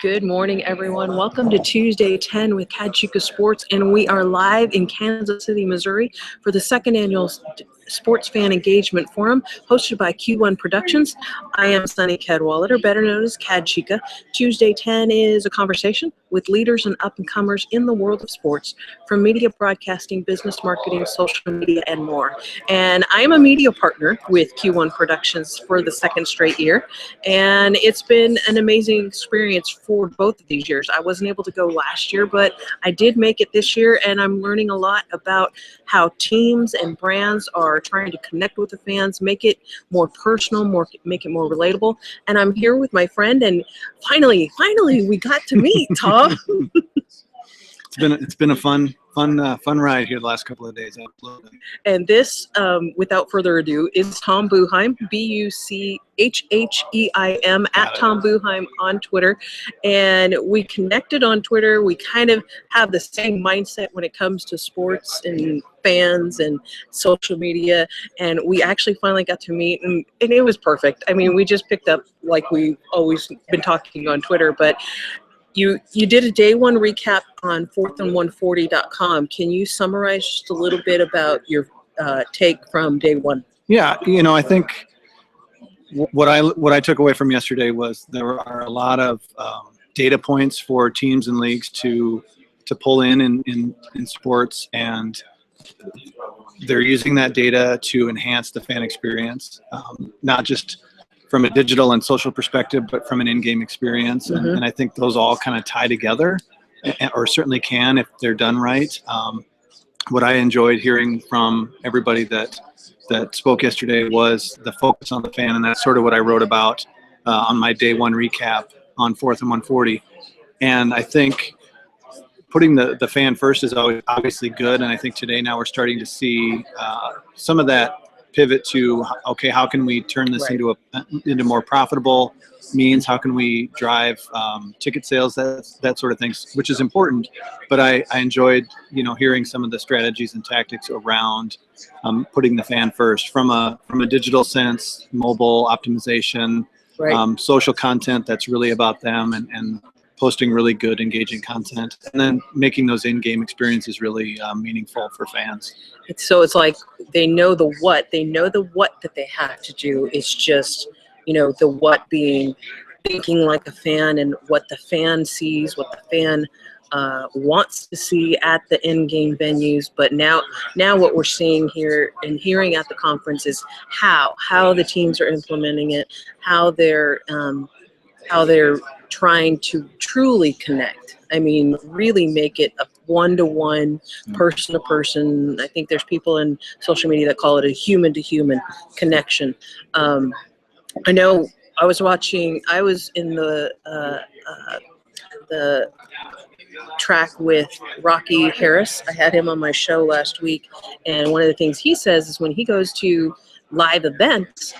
Good morning, everyone. Welcome to Tuesday 10 with CadChica Sports, and we are live in Kansas City, Missouri for the second annual Sports Fan Engagement Forum hosted by Q1 Productions. I am Sunny Cadwallader, better known as CadChica. Tuesday 10 is a conversation with leaders and up-and-comers in the world of sports, from media broadcasting, business marketing, social media, and more. And I am a media partner with Q1 Productions for the second straight year, and it's been an amazing experience for both of these years. I wasn't able to go last year, but I did make it this year, and I'm learning a lot about how teams and brands are trying to connect with the fans, make it more personal, make it more relatable. And I'm here with my friend, and finally we got to meet Tom. It's been a fun ride here the last couple of days. Absolutely. And this, without further ado, is Tom Buchheim, Buchheim, at Tom Buchheim on Twitter. And we connected on Twitter. We kind of have the same mindset when it comes to sports and fans and social media. And we actually finally got to meet, and it was perfect. I mean, we just picked up like we've always been talking on Twitter, but You did a day one recap on 4thand140.com. Can you summarize just a little bit about your take from day one? Yeah, I think what I took away from yesterday was there are a lot of data points for teams and leagues to pull in sports, and they're using that data to enhance the fan experience, not just from a digital and social perspective, but from an in-game experience. Mm-hmm. And I think those all kind of tie together, or certainly can if they're done right. What I enjoyed hearing from everybody that spoke yesterday was the focus on the fan, and that's sort of what I wrote about on my day one recap on 4th and 140. And I think putting the fan first is always obviously good, and I think today now we're starting to see some of that pivot to, okay, how can we turn this into more profitable means? How can we drive ticket sales, that sort of things, which is important. But I enjoyed, hearing some of the strategies and tactics around putting the fan first from a digital sense, mobile optimization, social content that's really about them, and posting really good, engaging content, and then making those in-game experiences really meaningful for fans. It's like they know the what. They know the what that they have to do. It's just, the what being thinking like a fan, and what the fan sees, what the fan wants to see at the in-game venues. But now what we're seeing here and hearing at the conference is how the teams are implementing it, how they're trying to truly connect. I mean, really make it a one-to-one, person-to-person. I think there's people in social media that call it a human-to-human connection. I know I was in the track with Rocky Harris. I had him on my show last week, and one of the things he says is when he goes to live events,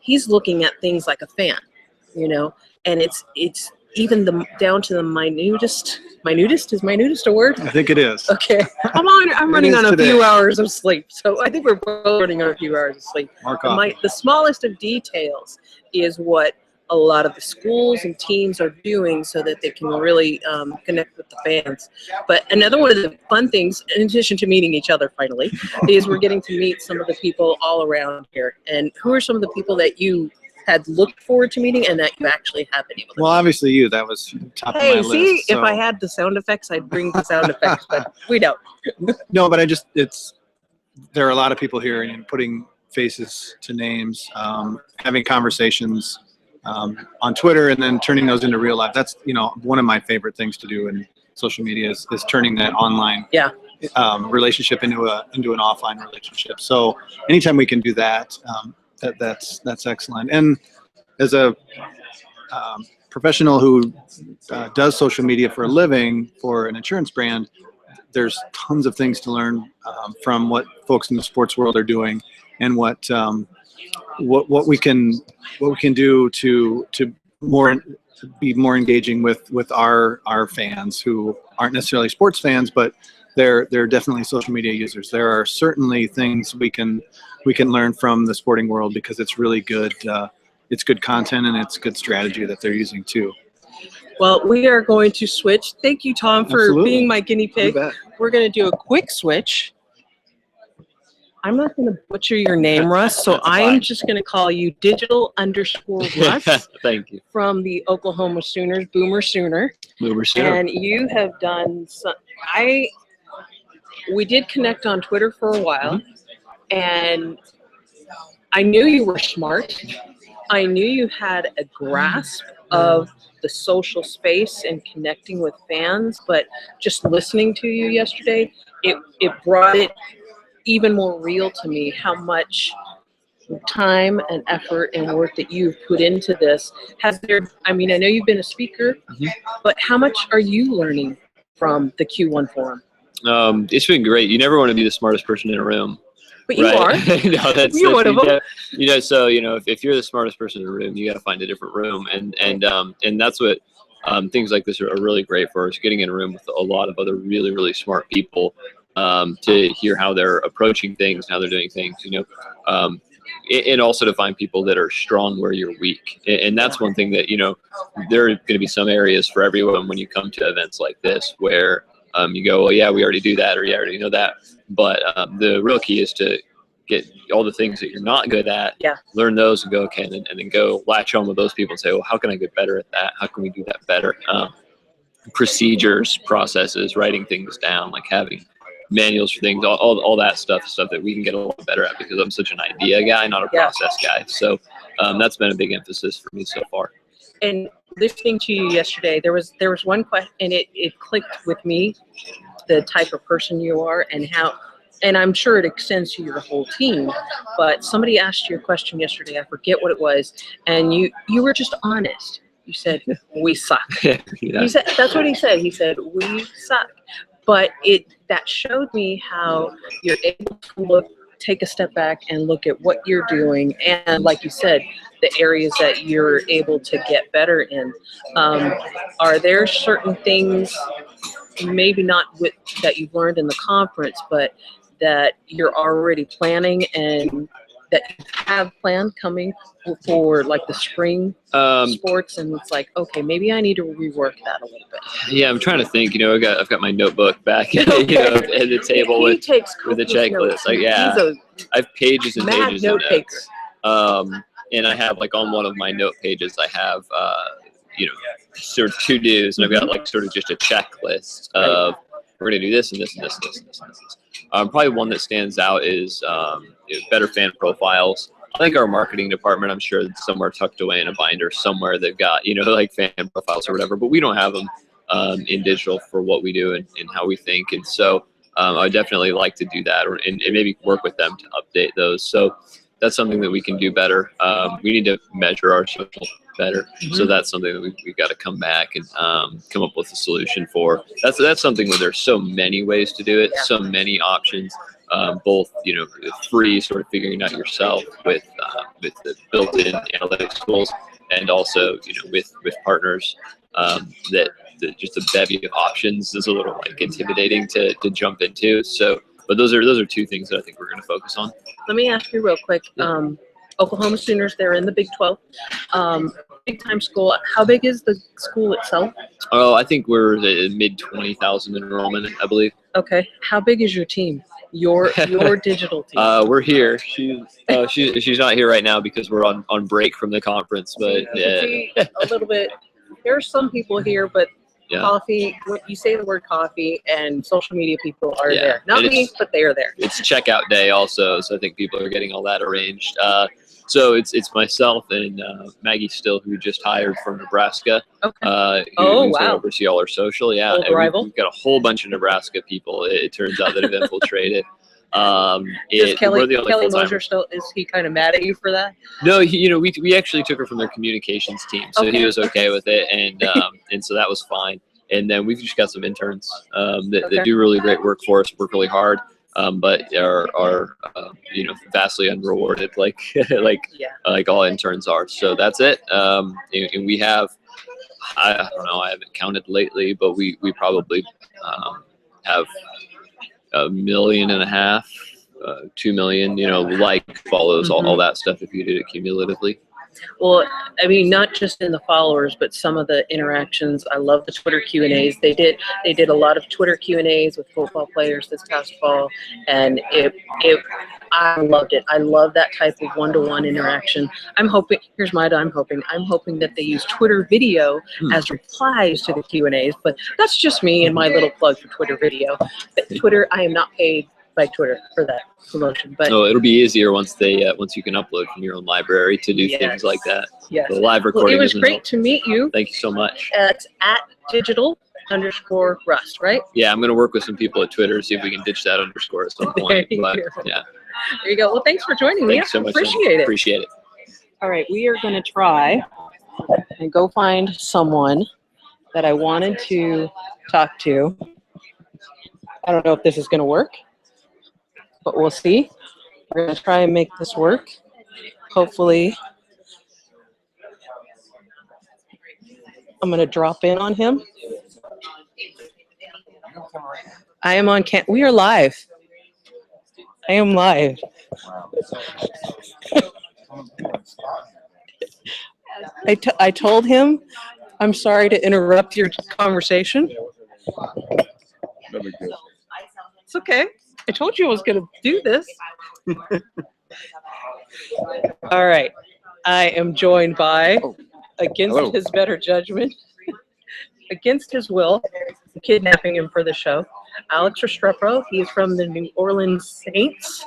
he's looking at things like a fan, and it's even down to the minutest. Is minutest a word? I think it is. Okay. I'm running on a few hours of sleep, so I think we're both running on a few hours of sleep. The smallest of details is what a lot of the schools and teams are doing so that they can really connect with the fans. But another one of the fun things, in addition to meeting each other finally, is we're getting to meet some of the people all around here. And who are some of the people that you had looked forward to meeting and that you actually have been able to? Well, obviously you. That was top of my list. Hey, see, if I had the sound effects, I'd bring the sound effects, but we don't. No, but there are a lot of people here, and putting faces to names, having conversations on Twitter, and then turning those into real life. That's, one of my favorite things to do in social media is turning that online relationship into an offline relationship. So anytime we can do that, that's excellent. And as a professional who does social media for a living for an insurance brand, there's tons of things to learn from what folks in the sports world are doing, and what we can do to be more engaging with our fans who aren't necessarily sports fans, but they're definitely social media users. There are certainly things we can learn from the sporting world, because it's really good it's good content and it's good strategy that they're using too. Well, we are going to switch. Thank you, Tom, for Absolutely. being my guinea pig. You bet. We're going to do a quick switch. I'm not going to butcher your name, Russ, so That's I'm fine. just going to call you digital_Russ Thank you. from the Oklahoma Sooners, Boomer Sooner. Boomer Sooner. And you have done some, we did connect on Twitter for a while, and I knew you were smart. I knew you had a grasp of the social space and connecting with fans, but just listening to you yesterday, it brought it even more real to me how much time and effort and work that you've put into this. I know you've been a speaker, but how much are you learning from the Q1 forum? It's been great. You never want to be the smartest person in a room. But you right? are. No, that's You're one of them. So if you're the smartest person in a room, you got to find a different room, and that's what things like this are really great for us. Getting in a room with a lot of other really, really smart people to hear how they're approaching things, how they're doing things. And also to find people that are strong where you're weak. And that's one thing that there are going to be some areas for everyone when you come to events like this where you go, well, yeah, we already do that, or yeah, I already know that. But the real key is to get all the things that you're not good at, learn those and go, okay, and then go latch on with those people and say, well, how can I get better at that? How can we do that better? Procedures, processes, writing things down, like having manuals for things, all that stuff that we can get a lot better at, because I'm such an idea guy, not a process guy. So that's been a big emphasis for me so far. And listening to you yesterday, there was one question, and it clicked with me, the type of person you are and I'm sure it extends to your whole team, but somebody asked you a question yesterday, I forget what it was, and you were just honest. You said, we suck. He said, that's what he said. He said, we suck. But that showed me how you're able to take a step back and look at what you're doing, and like you said, the areas that you're able to get better in. Are there certain things, maybe not that you've learned in the conference, but that you're already planning and that you have planned coming for like the spring sports, and it's like, okay, maybe I need to rework that a little bit? Yeah, I'm trying to think. I've got my notebook back at the table with the checklist. Like, I have pages and pages of notes. And I have, like, on one of my note pages, I have sort of to-dos, and I've got like sort of just a checklist of we're gonna do this and this and this and this and this and this. Probably one that stands out is better fan profiles. I think our marketing department, I'm sure it's somewhere tucked away in a binder somewhere, they've got like fan profiles or whatever, but we don't have them in digital for what we do and how we think. And so I definitely like to do that, and maybe work with them to update those. So that's something that we can do better. We need to measure our social better. So that's something that we've got to come back and come up with a solution for. That's something where there's so many ways to do it, so many options, both free, sort of figuring out yourself with the built-in analytics tools, and also with partners that just a bevy of options is a little like intimidating to jump into. So, but those are two things that I think we're going to focus on. Let me ask you real quick. Oklahoma Sooners, they're in the Big 12. Big time school. How big is the school itself? Oh, I think we're at mid 20,000 enrollment, I believe. Okay. How big is your team? Your digital team? We're here. She's not here right now because we're on break from the conference. But a little bit. There are some people here, but coffee. When you say the word coffee, and social media people are there. Not me, but they are there. It's checkout day also, so I think people are getting all that arranged. So it's myself and Maggie Still, who we just hired from Nebraska. Okay. Who's going to oversee all our social. Yeah. Old rival. We've got a whole bunch of Nebraska people. It turns out that have infiltrated. Does Kelly Mosier still, is he kind of mad at you for that? No, we actually took her from their communications team, so he was okay with it, and so that was fine. And then we've just got some interns that do really great work for us, work really hard, but are vastly unrewarded, like all interns are. So that's it. And we have, I don't know, I haven't counted lately, but we probably have 1.5 million, 2 million, follows all that stuff if you did it cumulatively. Well, I mean, not just in the followers, but some of the interactions. I love the Twitter Q&As. They did a lot of Twitter Q&As with football players this past fall, and I loved it. I love that type of one-to-one interaction. I'm hoping that they use Twitter video as replies to the Q&As, but that's just me and my little plug for Twitter video. But Twitter, I am not paid by Twitter for that promotion, but it'll be easier once you can upload from your own library to do things like that. Yes. The live recording. Well, it was great to meet you. Thank you so much. It's at @digital_Russ, right? Yeah, I'm gonna work with some people at Twitter, see if we can ditch that underscore at some point. But, yeah. There you go. Well, thanks for joining me. Thanks so much. Appreciate it. Appreciate it. All right, we are gonna try and go find someone that I wanted to talk to. I don't know if this is gonna work, but we'll see. We're going to try and make this work. Hopefully, I'm going to drop in on him. I am on we are live. I am live. I told him, I'm sorry to interrupt your conversation. It's okay. I told you I was going to do this. All right. I am joined by, against his better judgment, against his will, kidnapping him for the show, Alex Restrepo. He's from the New Orleans Saints,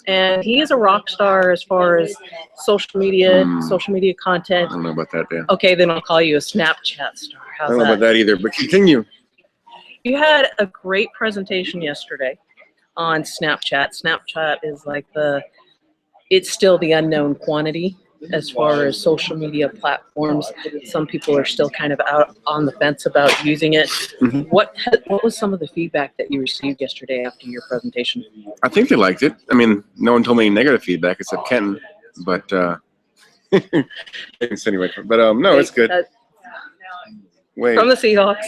and he is a rock star as far as social media content. I don't know about that, Dan. Okay, then I'll call you a Snapchat star. How's I don't know about that either, but continue. You had a great presentation yesterday on Snapchat. Snapchat is like it's still the unknown quantity as far as social media platforms. Some people are still kind of out on the fence about using it. Mm-hmm. What was some of the feedback that you received yesterday after your presentation? I think they liked it. I mean, no one told me any negative feedback except Kenton, but anyway. But no, it's good. Wait. From the Seahawks.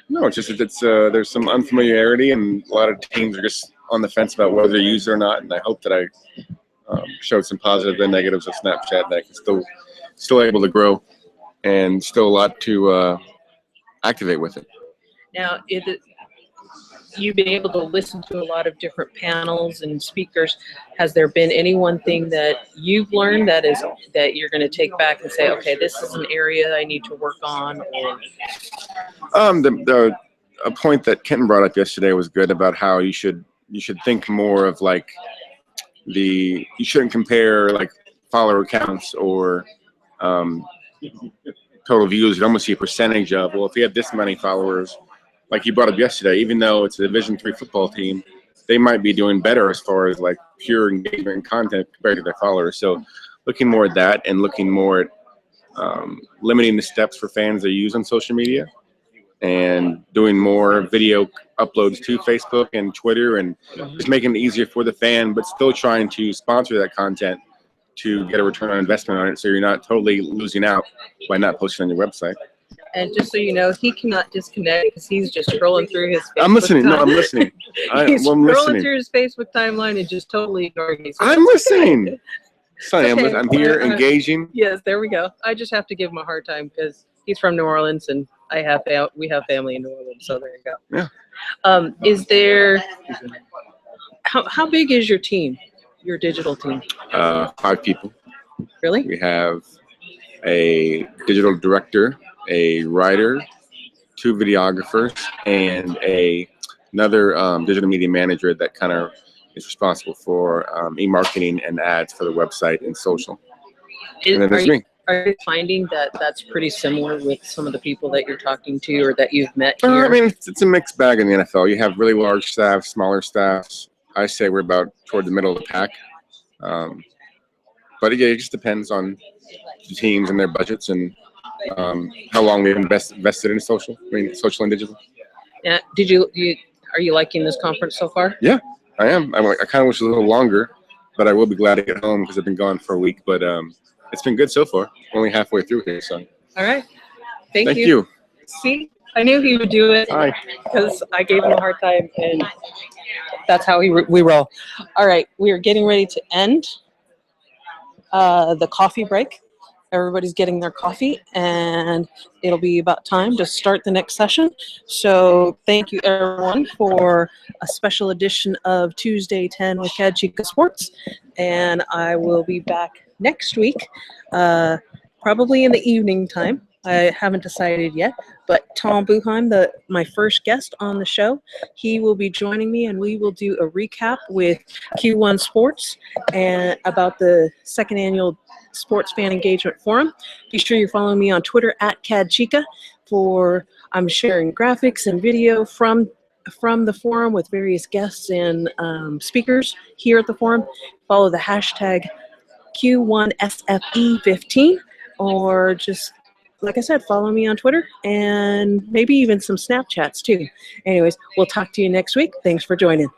No, it's just that there's some unfamiliarity, and a lot of teams are just on the fence about whether they use it or not. And I hope that I showed some positives and negatives of Snapchat, that I can still able to grow, and still a lot to activate with it. Now, you've been able to listen to a lot of different panels and speakers. Has there been any one thing that you've learned that you're going to take back and say, okay, this is an area I need to work on? Or a point that Kenton brought up yesterday was good about how you should think more of like you shouldn't compare like follower counts or total views. You almost see a percentage of, well, if you have this many followers, like you brought up yesterday, even though it's a Division III football team, they might be doing better as far as like pure engagement and content compared to their followers. So looking more at that and looking more at limiting the steps for fans they use on social media and doing more video uploads to Facebook and Twitter, and just making it easier for the fan, but still trying to sponsor that content to get a return on investment on it, so you're not totally losing out by not posting on your website. And just so you know, he cannot disconnect because he's just scrolling through his Facebook I'm listening. timeline. No, I'm listening. He's I'm scrolling listening. through his Facebook timeline and just totally ignoring me. So I'm listening. Sorry, okay. I'm here engaging. Yes, there we go. I just have to give him a hard time because he's from New Orleans and we have family in New Orleans, so there you go. Yeah. Is there how big is your team, your digital team? 5 people. Really? We have a digital director, a writer, 2 videographers, and another digital media manager that kind of is responsible for e-marketing and ads for the website and social. And then there's me. Are you finding that that's pretty similar with some of the people that you're talking to or that you've met here? I mean, it's a mixed bag in the NFL. You have really large staffs, smaller staffs. I say we're about toward the middle of the pack. But yeah, it just depends on the teams and their budgets and how long they've invested in social and digital. Yeah. Are you liking this conference so far? Yeah, I am. I kind of wish it was a little longer, but I will be glad to get home because I've been gone for a week. But it's been good so far. Only halfway through here, so. All right. Thank Thank you. you. See, I knew he would do it. Hi. Because I gave him a hard time, and that's how we roll. All right, we are getting ready to end. the coffee break. Everybody's getting their coffee, and it'll be about time to start the next session. So thank you, everyone, for a special edition of Tuesday 10 with CadChica Sports. And I will be back next week, probably in the evening time. I haven't decided yet, but Tom Buchheim, my first guest on the show, he will be joining me, and we will do a recap with Q1 Sports and about the second annual Sports Fan Engagement Forum. Be sure you're following me on Twitter at CadChica I'm sharing graphics and video from the forum with various guests and speakers here at the forum. Follow the hashtag Q1SFE15, or just, like I said, follow me on Twitter and maybe even some Snapchats too. Anyways, we'll talk to you next week. Thanks for joining.